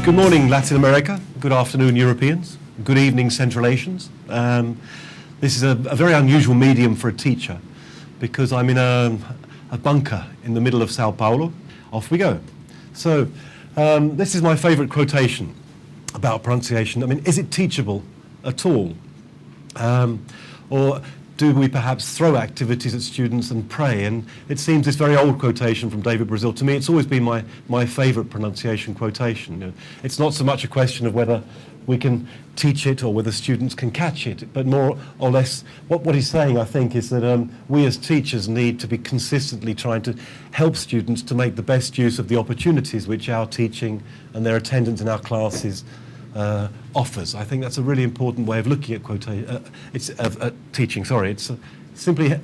Good morning, Latin America. Good afternoon, Europeans. Good evening, Central Asians. This is a very unusual medium for a teacher because I'm in a bunker in the middle of Sao Paulo. Off we go. So this is my favorite quotation about pronunciation. I mean, is it teachable at all? Or do we perhaps throw activities at students and pray? And it seems this very old quotation from David Brazil, to me, it's always been my favorite pronunciation quotation. You know, it's not so much a question of whether we can teach it or whether students can catch it, but more or less what he's saying, I think, is that we as teachers need to be consistently trying to help students to make the best use of the opportunities which our teaching and their attendance in our classes offers. I think that's a really important way of looking at teaching. Sorry, it's simply,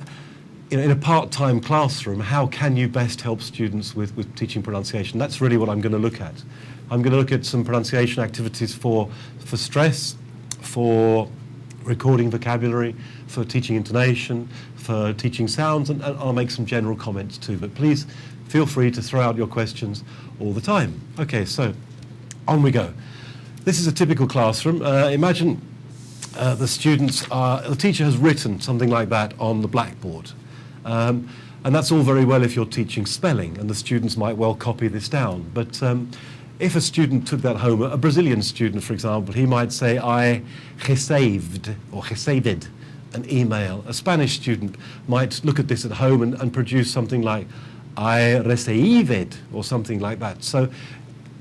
in a part-time classroom, how can you best help students with teaching pronunciation? That's really what I'm going to look at. I'm going to look at some pronunciation activities for stress, for recording vocabulary, for teaching intonation, for teaching sounds, and I'll make some general comments too. But please feel free to throw out your questions all the time. Okay, so on we go. This is a typical classroom. Imagine the teacher has written something like that on the blackboard. And that's all very well if you're teaching spelling, and the students might well copy this down. But if a student took that home, a Brazilian student, for example, he might say, I received an email. A Spanish student might look at this at home and produce something like, I received, or something like that. So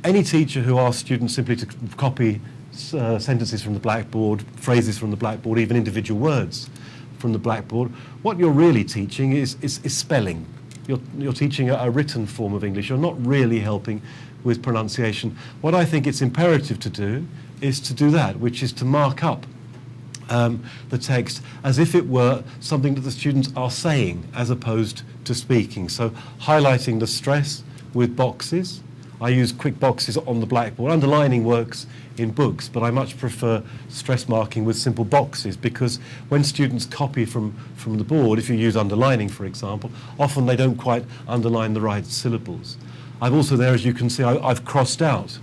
any teacher who asks students simply to copy sentences from the blackboard, phrases from the blackboard, even individual words from the blackboard, what you're really teaching is spelling. You're teaching a written form of English. You're not really helping with pronunciation. What I think it's imperative to do is to do that, which is to mark up the text as if it were something that the students are saying as opposed to speaking. So highlighting the stress with boxes. I use quick boxes on the blackboard. Underlining works in books, but I much prefer stress marking with simple boxes, because when students copy from the board, if you use underlining, for example, often they don't quite underline the right syllables. I've also there, as you can see, I've crossed out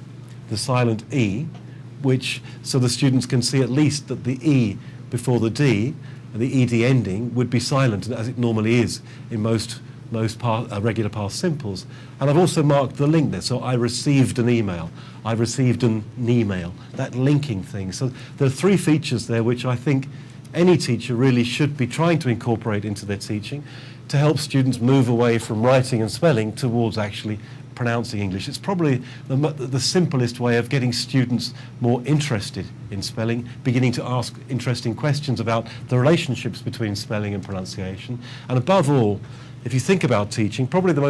the silent E, so the students can see at least that the E before the D, the ED ending, would be silent, as it normally is in most regular past simples. And I've also marked the link there. So I received an email. I received an email. That linking thing. So there are three features there which I think any teacher really should be trying to incorporate into their teaching to help students move away from writing and spelling towards actually pronouncing English. It's probably the simplest way of getting students more interested in spelling, beginning to ask interesting questions about the relationships between spelling and pronunciation. And above all, if you think about teaching, probably the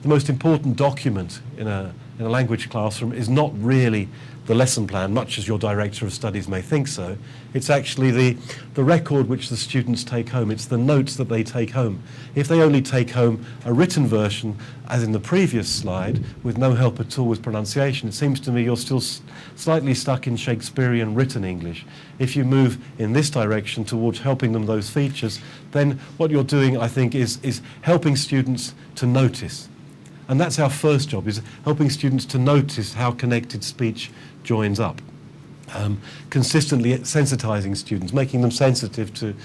most important document in a language classroom is not really the lesson plan, much as your director of studies may think so. It's actually the record which the students take home. It's the notes that they take home. If they only take home a written version, as in the previous slide, with no help at all with pronunciation, it seems to me you're still slightly stuck in Shakespearean written English. If you move in this direction towards helping them those features, then what you're doing, I think, is helping students to notice. And that's our first job, is helping students to notice how connected speech joins up. Consistently sensitizing students, making them sensitive to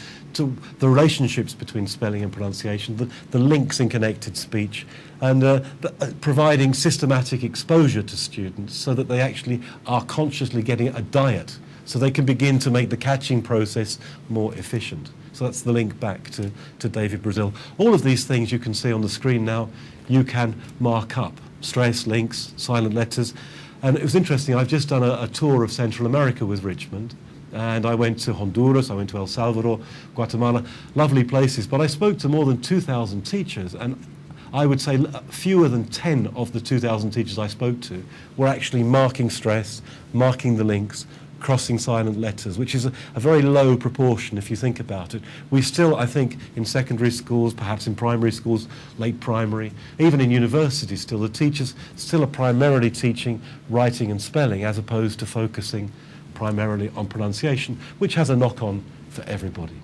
the relationships between spelling and pronunciation, the links in connected speech, and providing systematic exposure to students so that they actually are consciously getting a diet, so they can begin to make the catching process more efficient. So that's the link back to David Brazil. All of these things you can see on the screen now, you can mark up. Stress, links, silent letters. And it was interesting, I've just done a tour of Central America with Richmond, and I went to Honduras, I went to El Salvador, Guatemala, lovely places, but I spoke to more than 2,000 teachers, and I would say fewer than 10 of the 2,000 teachers I spoke to were actually marking stress, marking the links, crossing silent letters, which is a very low proportion if you think about it. We still, I think, in secondary schools, perhaps in primary schools, late primary, even in universities still, the teachers still are primarily teaching writing and spelling as opposed to focusing primarily on pronunciation, which has a knock-on for everybody.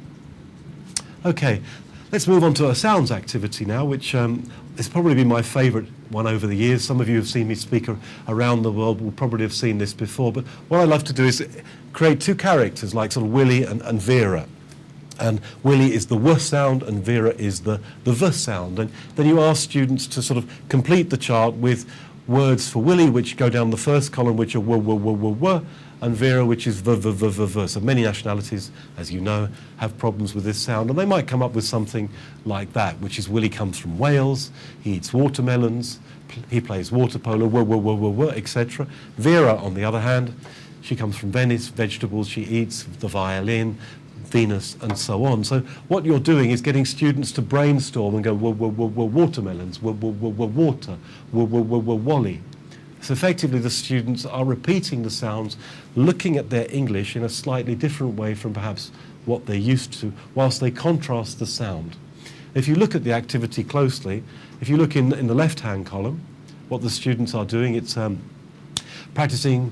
Okay, let's move on to a sounds activity now, which has probably been my favorite one over the years. Some of you have seen me speak around the world, will probably have seen this before. But what I love to do is create two characters, like sort of Willie and Vera. And Willie is the W sound and Vera is the V sound. And then you ask students to sort of complete the chart with words for Willie, which go down the first column, which are W, W, W, W, W, and Vera, which is V, V, V, V, V. So many nationalities, as you know, have problems with this sound. And they might come up with something like that, which is Willie comes from Wales, he eats watermelons, he plays water polo, W, W, W, W, W, etc. Vera, on the other hand, she comes from Venice, vegetables, she eats the violin, Venus, and so on. So what you're doing is getting students to brainstorm and go, watermelons, water, wally. So effectively the students are repeating the sounds, looking at their English in a slightly different way from perhaps what they're used to, whilst they contrast the sound. If you look at the activity closely, if you look in the left-hand column, what the students are doing, it's practicing,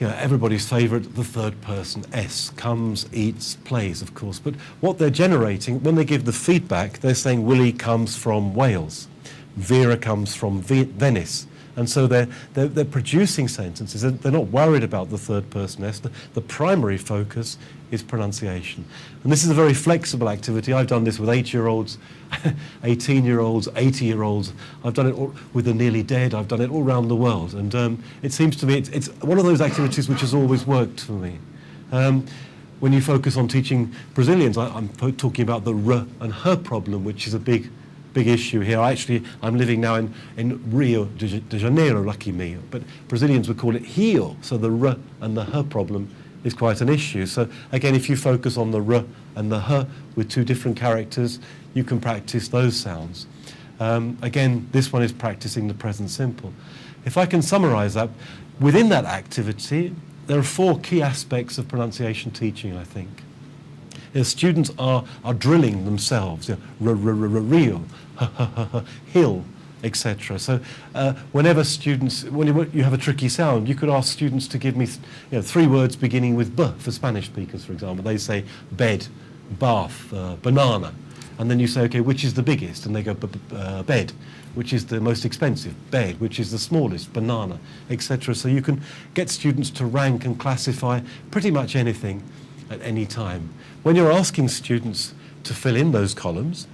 everybody's favourite, the third person S, comes, eats, plays, of course. But what they're generating, when they give the feedback, they're saying Willie comes from Wales, Vera comes from Venice. And so they're producing sentences. They're not worried about the third person S. The primary focus is pronunciation. And this is a very flexible activity. I've done this with 8-year-olds, 18-year-olds, 80-year-olds. I've done it with the nearly dead. I've done it all around the world. And it seems to me it's one of those activities which has always worked for me. When you focus on teaching Brazilians, I'm talking about the R and her problem, which is a big issue here. I'm living now in Rio de Janeiro, lucky me, but Brazilians would call it Rio, so the R and the her problem is quite an issue. So again, if you focus on the R and the her with two different characters, you can practice those sounds. Again, this one is practicing the present simple. If I can summarize that, within that activity, there are 4 key aspects of pronunciation teaching, I think. Students are drilling themselves, Rio, hill, etc. So whenever students, when you have a tricky sound, you could ask students to give me 3 words beginning with B for Spanish speakers, for example. They say bed, bath, banana. And then you say, okay, which is the biggest? And they go bed. Which is the most expensive? Bed. Which is the smallest? Banana, etc. So you can get students to rank and classify pretty much anything at any time. When you're asking students to fill in those columns,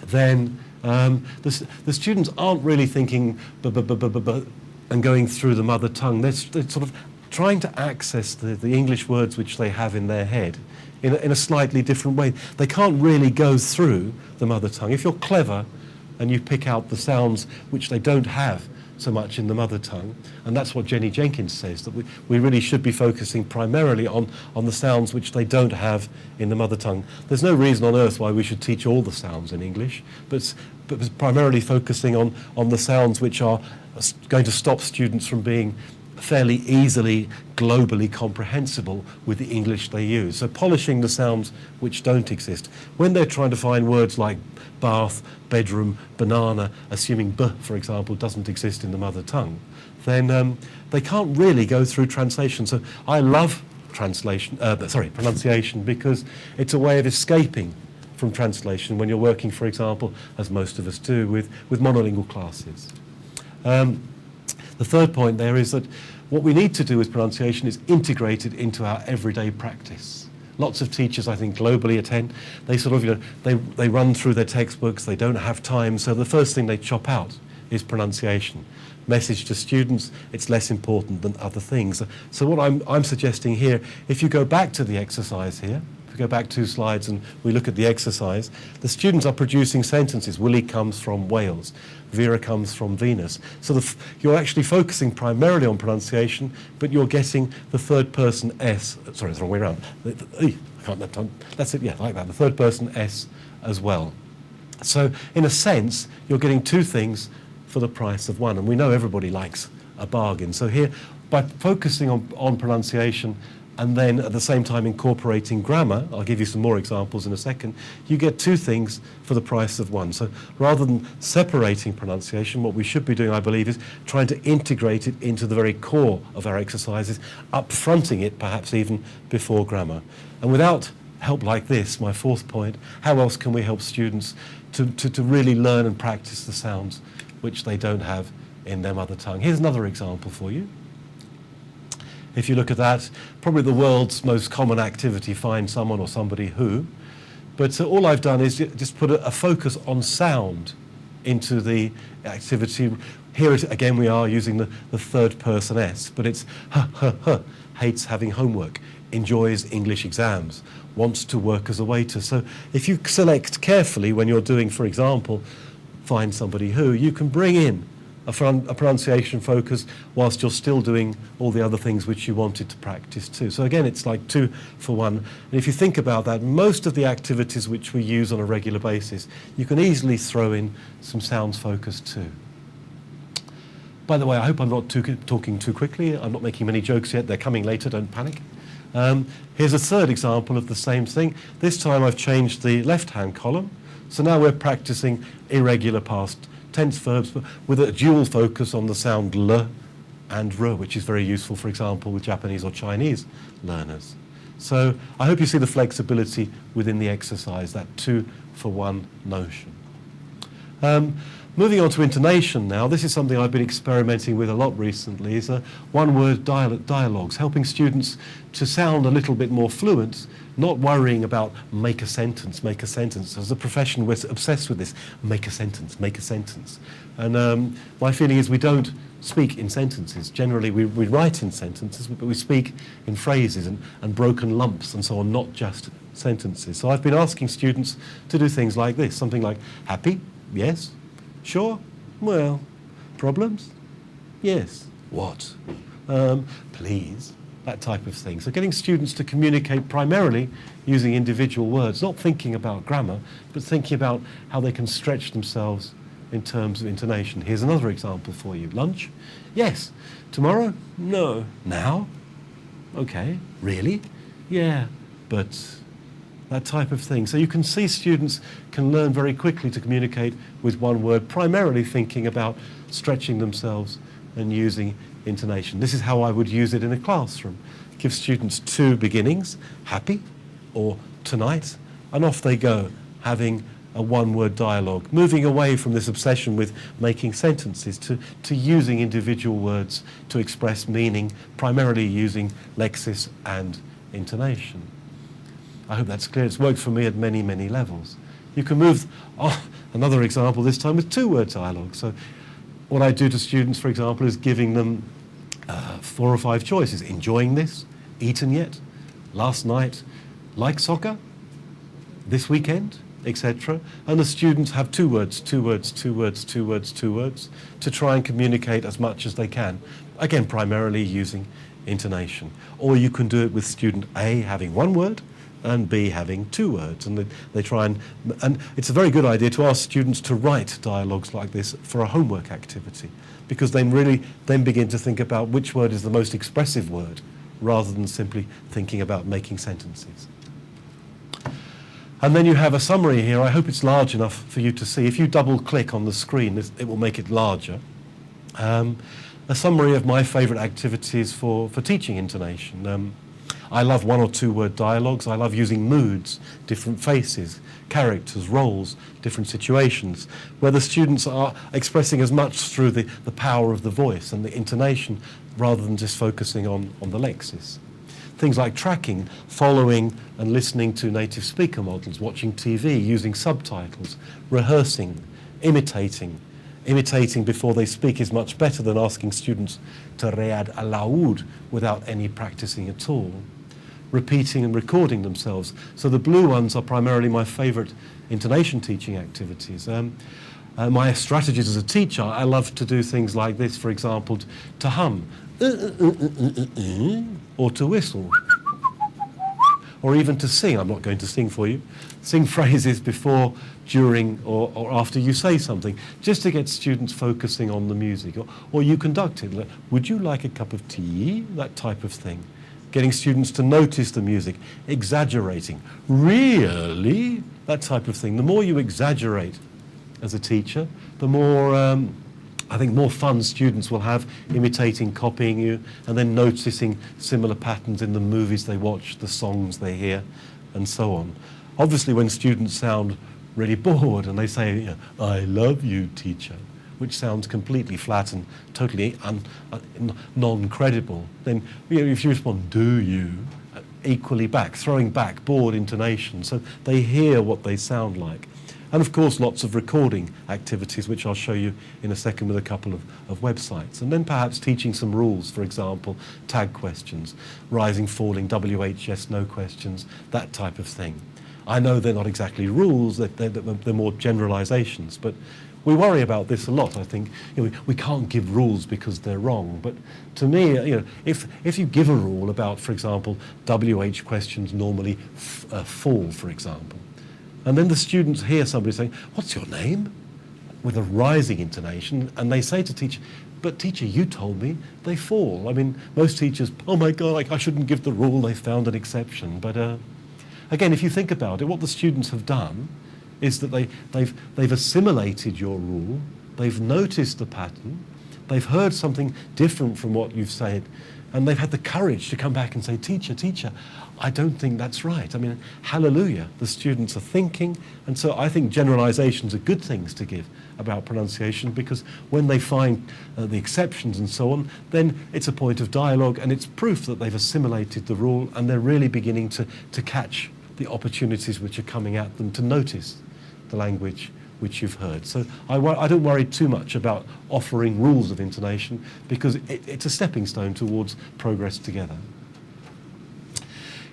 then the students aren't really thinking and going through the mother tongue. They're sort of trying to access the English words which they have in their head in a slightly different way. They can't really go through the mother tongue. If you're clever and you pick out the sounds which they don't have so much in the mother tongue, and that's what Jenny Jenkins says, that we really should be focusing primarily on the sounds which they don't have in the mother tongue. There's no reason on earth why we should teach all the sounds in English, but primarily focusing on the sounds which are going to stop students from being fairly easily globally comprehensible with the English they use. So polishing the sounds which don't exist. When they're trying to find words like bath, bedroom, banana, assuming B, for example, doesn't exist in the mother tongue, then they can't really go through translation. So I love pronunciation, because it's a way of escaping from translation when you're working, for example, as most of us do, with monolingual classes. The third point there is that what we need to do with pronunciation is integrate it into our everyday practice. Lots of teachers, I think, globally attend. They sort of, they run through their textbooks. They don't have time, so the first thing they chop out is pronunciation. Message to students: it's less important than other things. So what I'm suggesting here, if you go back to the exercise here, if we go back 2 slides and we look at the exercise, the students are producing sentences. Willie comes from Wales. Vera comes from Venus. So you're actually focusing primarily on pronunciation, but you're getting the third person S. Sorry, it's the wrong way around. That's it, yeah, like that. The third person S as well. So in a sense, you're getting 2 things for the price of 1. And we know everybody likes a bargain. So here, by focusing on pronunciation and then at the same time incorporating grammar, I'll give you some more examples in a second, you get 2 things for the price of 1. So rather than separating pronunciation, what we should be doing, I believe, is trying to integrate it into the very core of our exercises, up-fronting it perhaps even before grammar. And without help like this, my 4th point, how else can we help students to really learn and practice the sounds which they don't have in their mother tongue. Here's another example for you. If you look at that, probably the world's most common activity, find someone or somebody who. But all I've done is just put a focus on sound into the activity. Here again we are using the third person S, but it's hates having homework, enjoys English exams, wants to work as a waiter. So if you select carefully when you're doing, for example, find somebody who, you can bring in a pronunciation focus whilst you're still doing all the other things which you wanted to practice too. So again, it's like 2 for 1. And if you think about that, most of the activities which we use on a regular basis, you can easily throw in some sounds focus too. By the way, I hope I'm not talking too quickly. I'm not making many jokes yet. They're coming later, don't panic. Here's a third example of the same thing. This time I've changed the left-hand column. So now we're practicing irregular past tense verbs, but with a dual focus on the sound L and R, which is very useful, for example, with Japanese or Chinese learners. So I hope you see the flexibility within the exercise, that 2 for 1 notion. Moving on to intonation now, this is something I've been experimenting with a lot recently, is one-word dialogues, helping students to sound a little bit more fluent, not worrying about make a sentence, make a sentence. As a profession, we're obsessed with this, make a sentence, make a sentence. And my feeling is we don't speak in sentences. Generally, we write in sentences, but we speak in phrases and broken lumps and so on, not just sentences. So I've been asking students to do things like this, something like happy, yes. Sure? Well, problems? Yes. What? Please? That type of thing. So getting students to communicate primarily using individual words, not thinking about grammar, but thinking about how they can stretch themselves in terms of intonation. Here's another example for you. Lunch? Yes. Tomorrow? No. Now? Okay. Really? Yeah. But that type of thing. So you can see students can learn very quickly to communicate with one word, primarily thinking about stretching themselves and using intonation. This is how I would use it in a classroom. Give students 2 beginnings, happy or tonight, and off they go, having a one-word dialogue, moving away from this obsession with making sentences to using individual words to express meaning, primarily using lexis and intonation. I hope that's clear. It's worked for me at many, many levels. You can move, another example this time with 2-word dialogue. So what I do to students, for example, is giving them 4 or 5 choices. Enjoying this? Eaten yet? Last night? Like soccer? This weekend? Etc. And the students have 2 words, 2 words, 2 words, 2 words, 2 words to try and communicate as much as they can. Again, primarily using intonation. Or you can do it with student A having 1 word and B having 2 words, and they try and it's a very good idea to ask students to write dialogues like this for a homework activity, because they really then begin to think about which word is the most expressive word, rather than simply thinking about making sentences. And then you have a summary here. I hope it's large enough for you to see. If you double click on the screen, it will make it larger. A summary of my favourite activities for teaching intonation. I love 1 or 2 word dialogues. I love using moods, different faces, characters, roles, different situations, where the students are expressing as much through the power of the voice and the intonation, rather than just focusing on the lexis. Things like tracking, following and listening to native speaker models, watching TV, using subtitles, rehearsing, imitating. Imitating before they speak is much better than asking students to read aloud without any practicing at all. Repeating and recording themselves. So the blue ones are primarily my favourite intonation teaching activities. My strategies as a teacher, I love to do things like this, for example, to hum, or to whistle, or even to sing. I'm not going to sing for you. Sing phrases before, during, or after you say something, just to get students focusing on the music. Or you conduct it. Like, would you like a cup of tea? That type of thing. Getting students to notice the music, exaggerating. Really? That type of thing. The more you exaggerate as a teacher, the more, I think, more fun students will have imitating, copying you, and then noticing similar patterns in the movies they watch, the songs they hear, and so on. Obviously, when students sound really bored and they say, I love you, teacher, which sounds completely flat and totally non-credible, then if you respond, do you, equally back, throwing back, bored intonation, so they hear what they sound like. And of course, lots of recording activities, which I'll show you in a second with a couple of websites. And then perhaps teaching some rules, for example, tag questions, rising, falling, WH, yes, no questions, that type of thing. I know they're not exactly rules, they're more generalizations, but we worry about this a lot, I think. We can't give rules because they're wrong. But to me, if you give a rule about, for example, WH questions normally fall, for example, and then the students hear somebody saying, what's your name? With a rising intonation, and they say to teacher, but teacher, you told me they fall. I mean, most teachers, oh my God, I shouldn't give the rule, they found an exception. But again, if you think about it, what the students have done is that they've assimilated your rule, they've noticed the pattern, they've heard something different from what you've said, and they've had the courage to come back and say, teacher, I don't think that's right. I mean, hallelujah, the students are thinking, and so I think generalizations are good things to give about pronunciation, because when they find the exceptions and so on, then it's a point of dialogue, and it's proof that they've assimilated the rule, and they're really beginning to catch the opportunities which are coming at them, to notice the language which you've heard. So I don't worry too much about offering rules of intonation, because it's a stepping stone towards progress together.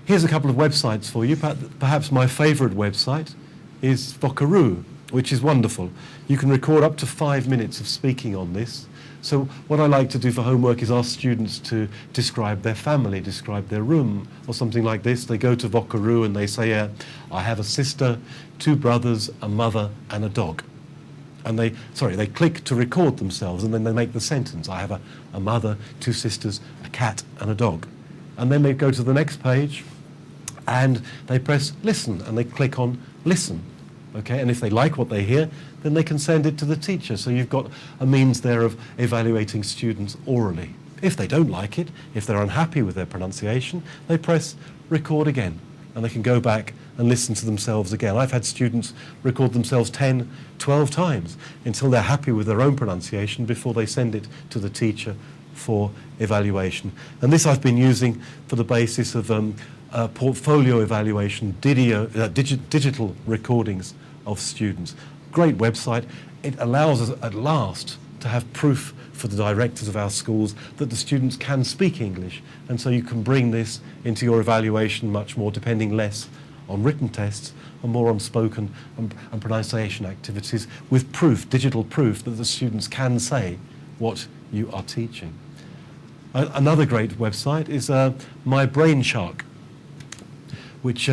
Here's a couple of websites for you. Perhaps my favorite website is vocaroo, which is wonderful. You can record up to 5 minutes of speaking on this. So what I like to do for homework is ask students to describe their family, describe their room, or something like this. They go to vocaroo and they say, I have a sister, 2 brothers, a mother, and a dog. And they click to record themselves, and then they make the sentence. I have a mother, 2 sisters, a cat, and a dog. And then they go to the next page, and they press listen, and they click on listen. Okay, and if they like what they hear, then they can send it to the teacher. So you've got a means there of evaluating students orally. If they don't like it, if they're unhappy with their pronunciation, they press record again, and they can go back and listen to themselves again. I've had students record themselves 10, 12 times until they're happy with their own pronunciation before they send it to the teacher for evaluation. And this I've been using for the basis of portfolio evaluation, digital recordings of students. Great website. It allows us at last to have proof for the directors of our schools that the students can speak English, and so you can bring this into your evaluation much more, depending less on written tests and more on spoken and pronunciation activities, with proof, digital proof, that the students can say what you are teaching. Another great website is My Brain Shark, which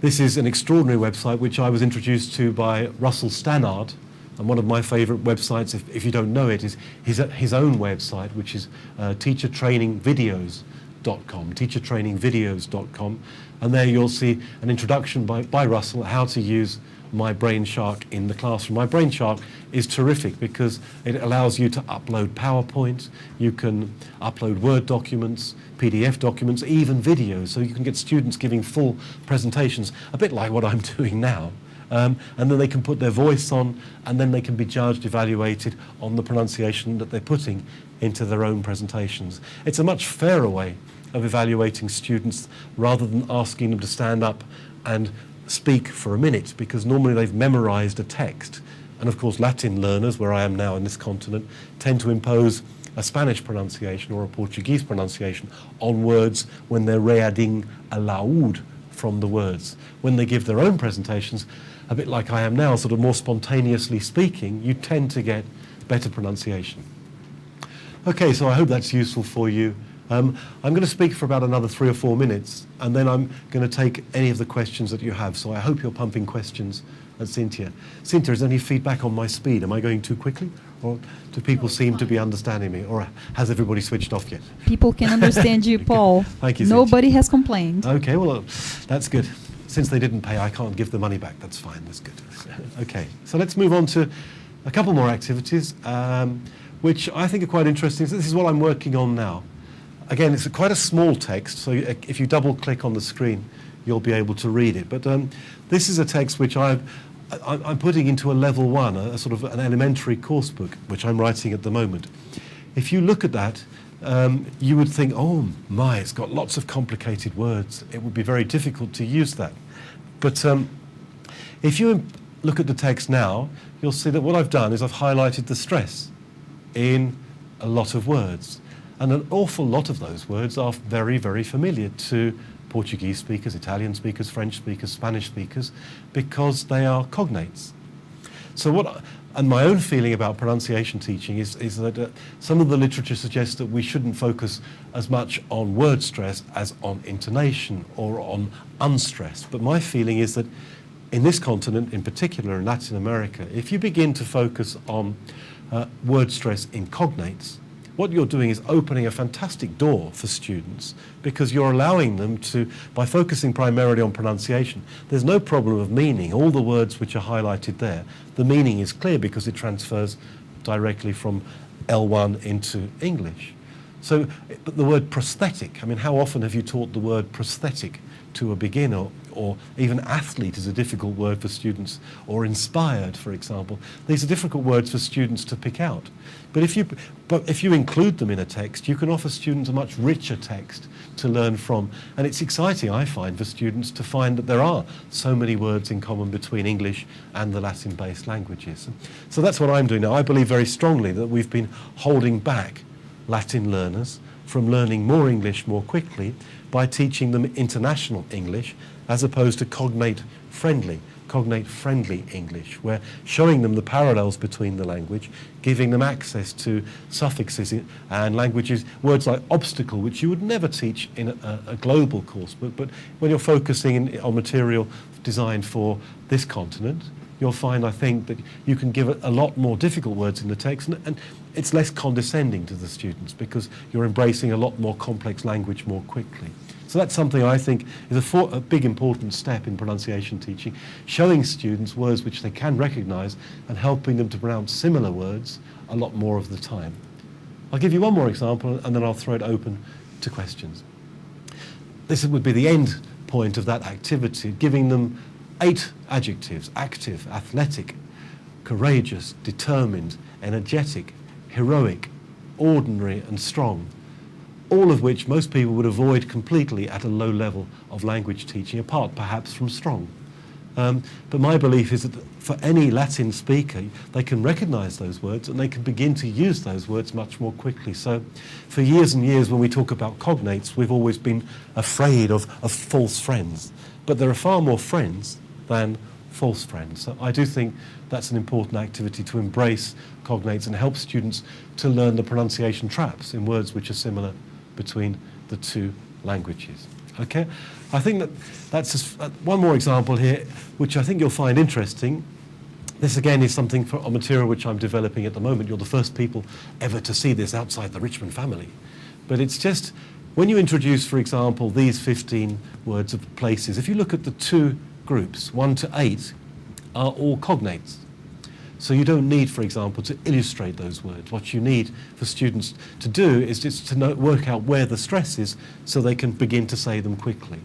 this is an extraordinary website which I was introduced to by Russell Stannard, and one of my favourite websites, if you don't know it, is his own website, which is teachertrainingvideos.com, and there you'll see an introduction by Russell how to use My Brain Shark in the classroom. My Brain Shark is terrific because it allows you to upload PowerPoint, you can upload Word documents, PDF documents, even videos, so you can get students giving full presentations, a bit like what I'm doing now. And then they can put their voice on, and then they can be judged, evaluated on the pronunciation that they're putting into their own presentations. It's a much fairer way of evaluating students rather than asking them to stand up and speak for a minute, because normally they've memorized a text. And of course Latin learners, where I am now in this continent, tend to impose a Spanish pronunciation or a Portuguese pronunciation on words when they're reading aloud from the words. When they give their own presentations, a bit like I am now, sort of more spontaneously speaking, you tend to get better pronunciation. Okay, so I hope that's useful for you. I'm going to speak for about another 3 or 4 minutes, and then I'm going to take any of the questions that you have. So I hope you're pumping questions at Cynthia. Cynthia, is there any feedback on my speed? Am I going too quickly? Or do people seem to be understanding me? Or has everybody switched off yet? People can understand you, Paul. Thank you, Nobody has complained. Okay, well, that's good. Since they didn't pay, I can't give the money back. That's fine, that's good. Okay, so let's move on to a couple more activities, which I think are quite interesting. So this is what I'm working on now. Again, it's quite a small text, so if you double-click on the screen, you'll be able to read it. But this is a text which I've I'm putting into a level one, a sort of an elementary course book, which I'm writing at the moment. If you look at that, you would think, oh my, it's got lots of complicated words. It would be very difficult to use that. But if you look at the text now, you'll see that what I've done is I've highlighted the stress in a lot of words. And an awful lot of those words are very, very familiar to Portuguese speakers, Italian speakers, French speakers, Spanish speakers, because they are cognates. So and my own feeling about pronunciation teaching is that some of the literature suggests that we shouldn't focus as much on word stress as on intonation or on unstressed. But my feeling is that in this continent, in particular in Latin America, if you begin to focus on word stress in cognates, what you're doing is opening a fantastic door for students, because you're allowing them to, by focusing primarily on pronunciation, there's no problem of meaning. All the words which are highlighted there, the meaning is clear because it transfers directly from L1 into English. So, but the word prosthetic, I mean, how often have you taught the word prosthetic to a beginner? Or even athlete is a difficult word for students, or inspired, for example. These are difficult words for students to pick out. But if you include them in a text, you can offer students a much richer text to learn from. And it's exciting, I find, for students to find that there are so many words in common between English and the Latin-based languages. So that's what I'm doing now. I believe very strongly that we've been holding back Latin learners from learning more English more quickly by teaching them international English as opposed to cognate-friendly English. We're showing them the parallels between the language, giving them access to suffixes and languages, words like obstacle, which you would never teach in a global course book, but when you're focusing on material designed for this continent, you'll find, I think, that you can give a lot more difficult words in the text, and it's less condescending to the students because you're embracing a lot more complex language more quickly. So that's something I think is a big important step in pronunciation teaching, showing students words which they can recognise and helping them to pronounce similar words a lot more of the time. I'll give you one more example and then I'll throw it open to questions. This would be the end point of that activity, giving them 8 adjectives: active, athletic, courageous, determined, energetic, heroic, ordinary and strong. All of which most people would avoid completely at a low level of language teaching, apart perhaps from strong. But my belief is that for any Latin speaker, they can recognise those words and they can begin to use those words much more quickly. So for years and years when we talk about cognates, we've always been afraid of false friends. But there are far more friends than false friends. So I do think that's an important activity to embrace cognates and help students to learn the pronunciation traps in words which are similar between the two languages. Okay, I think that's just one more example here, which I think you'll find interesting. This again is something for a material which I'm developing at the moment. You're the first people ever to see this outside the Richmond family. But it's just, when you introduce, for example, these 15 words of places, if you look at the two groups, 1 to 8, are all cognates. So you don't need, for example, to illustrate those words. What you need for students to do is just to work out where the stress is so they can begin to say them quickly.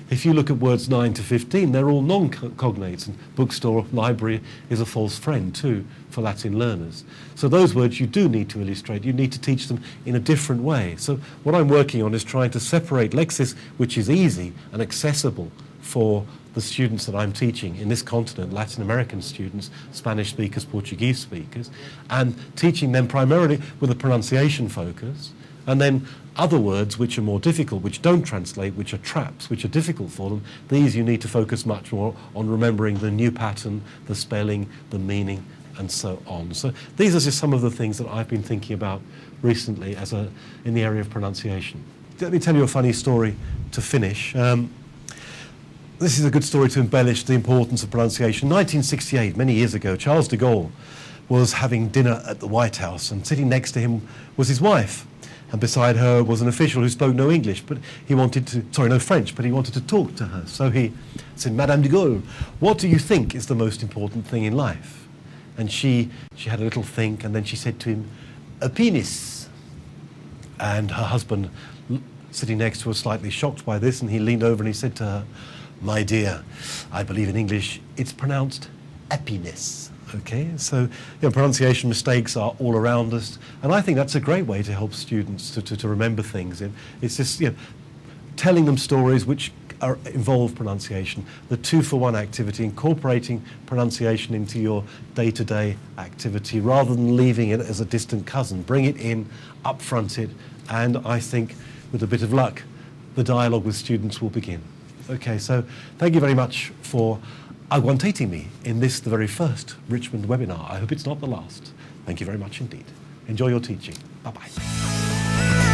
If you look at words 9 to 15, they're all non-cognates, and bookstore, library is a false friend too for Latin learners. So those words you do need to illustrate. You need to teach them in a different way. So what I'm working on is trying to separate lexis, which is easy and accessible for the students that I'm teaching in this continent, Latin American students, Spanish speakers, Portuguese speakers, and teaching them primarily with a pronunciation focus, and then other words which are more difficult, which don't translate, which are traps, which are difficult for them, these you need to focus much more on remembering the new pattern, the spelling, the meaning, and so on. So these are just some of the things that I've been thinking about recently in the area of pronunciation. Let me tell you a funny story to finish. This is a good story to embellish the importance of pronunciation. 1968, many years ago, Charles de Gaulle was having dinner at the White House, and sitting next to him was his wife. And beside her was an official who spoke no English, but he wanted to, no French, but he wanted to talk to her. So he said, "Madame de Gaulle, what do you think is the most important thing in life?" And she had a little think, and then she said to him, "A penis." And her husband, sitting next to her, was slightly shocked by this, and he leaned over and he said to her, "My dear, I believe in English it's pronounced happiness. Okay, so pronunciation mistakes are all around us, and I think that's a great way to help students to remember things. It's just telling them stories which involve pronunciation. The 2-for-1 activity, incorporating pronunciation into your day-to-day activity rather than leaving it as a distant cousin. Bring it in, upfront it, and I think with a bit of luck, the dialogue with students will begin. Okay, so thank you very much for aguantating me in this, the very first Richmond webinar. I hope it's not the last. Thank you very much indeed. Enjoy your teaching. Bye-bye.